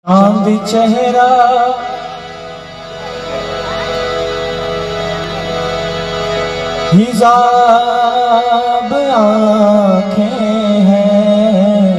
चांद चेहरा हिजाब आँखें हैं,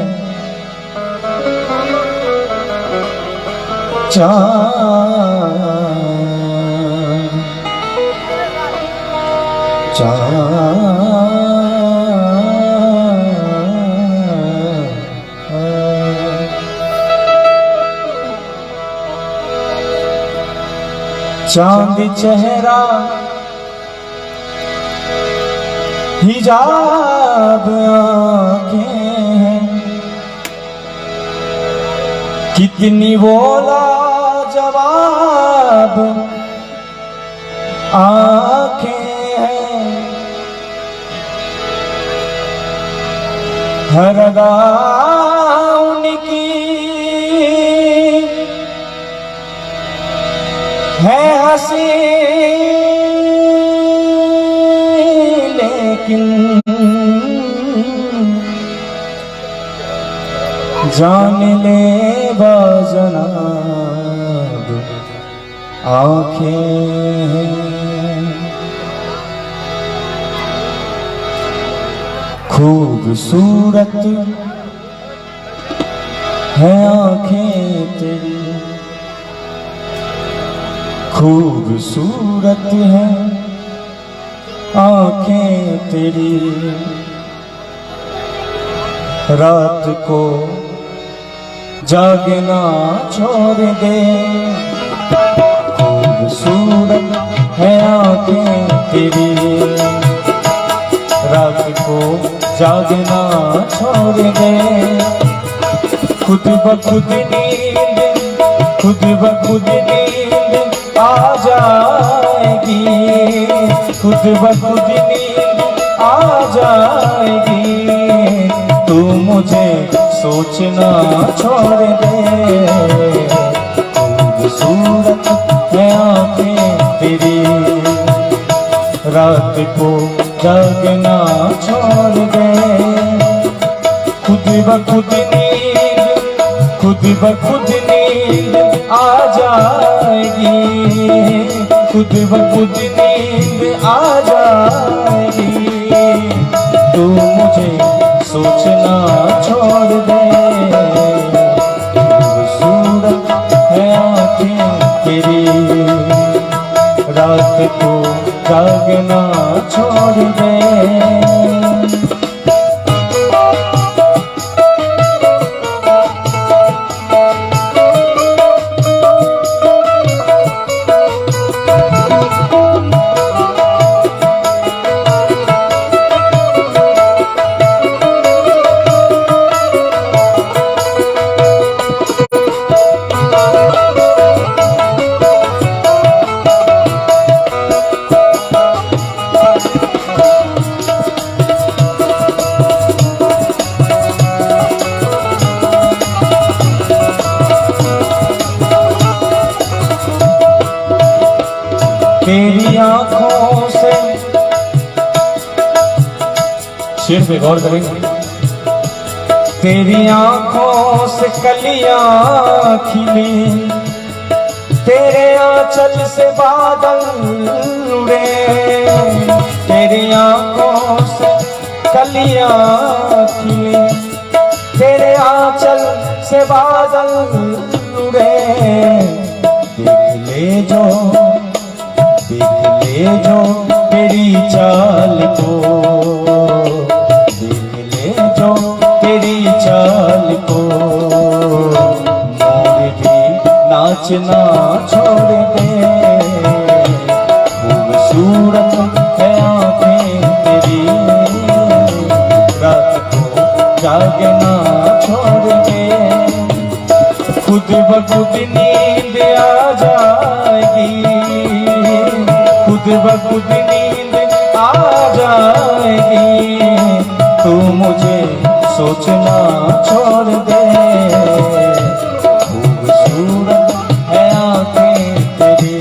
चांद चेहरा हिजाब आँखें हैं, कितनी बोला जवाब आँखें हैं, हर अदा उनकी है हंसी, लेकिन जान ले बाजनाब आँखें हैं। खूबसूरत है आँखें तेरी, खूबसूरत है आँखें तेरी, रात को जागना छोड़ दे। खूबसूरत है आँखें तेरी, रात को जागना छोड़ दे। खुद ब खुद नींद, खुद ब खुद नींद आ जाएगी, खुद ब खुद नींद आ जाएगी। तू मुझे सोचना छोड़ दे। खूबसूरत है आँखें तेरी, रात को जागना छोड़ दे। खुद ब खुद नींद, खुद ब खुद नींद आ जाएगी, खुद ब खुद नींद आ जाएगी। तू मुझे सोचना छोड़ दे। खूबसूरत है आँखें तेरी, रात को जागना छोड़ दे। तेरी आँखों से, शेर पे गौर करेंगे। तेरी आँखों से कलियां खिली, तेरे आंचल से बादल उड़े। तेरी आँखों से कलियां खिली, तेरे आंचल से बादल उड़े। देख ले जो, देख ले जो तेरी चाल को, देख ले जो तेरी चाल को। मोर भी नाचना छोड़ दे। खूबसूरत है आँखें तेरी, रात को जागना छोड़ दे। खुद ब खुद नींद आ जाएगी, खुद ब खुद नींद आ जाएगी। तू मुझे सोचना छोड़ दे। खूबसूरत है आँखें तेरी।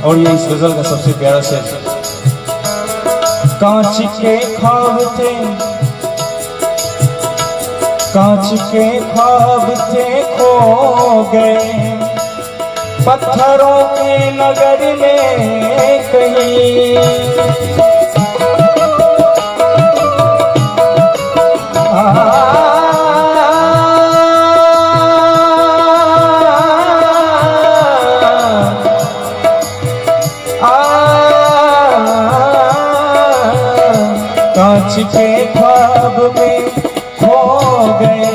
और ये इस गजल का सबसे प्यारा शेर। कांच के ख्वाब थे, कांच के ख्वाब थे खो गए, पत्थरों के नगर में कहीं। कांच के ख्वाब में खो गए,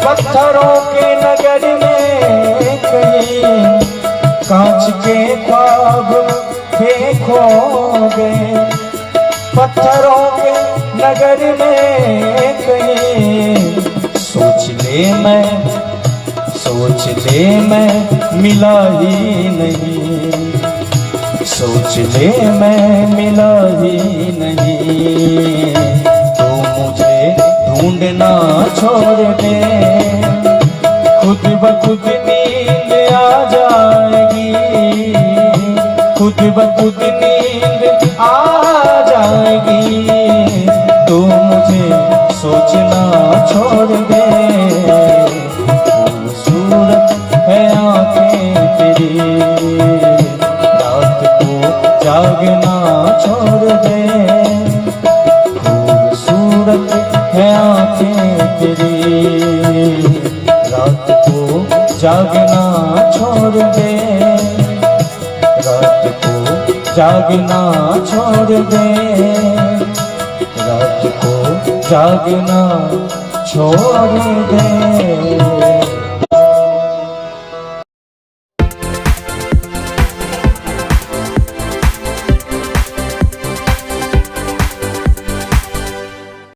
पत्थरों के नगर में कहीं। कांच के ख्वाब में खो गए, पत्थरों के नगर में कहीं। सोच ले मैं मिला ही नहीं, सोच ले मैं मिला ही नहीं। तो मुझे ढूंढना छोड़ दे, खुद ब खुद नींद आ जाएगी, खुद ब खुद नींद आ जाएगी। तो मुझे सोचना छोड़ दे, खूबसूरत है आंखें तेरी, जागना छोड़ दे। खूबसूरत है आंखें तेरी, रात को जागना छोड़ दे, रात को जागना छोड़ दे, रात को जागना छोड़ दे।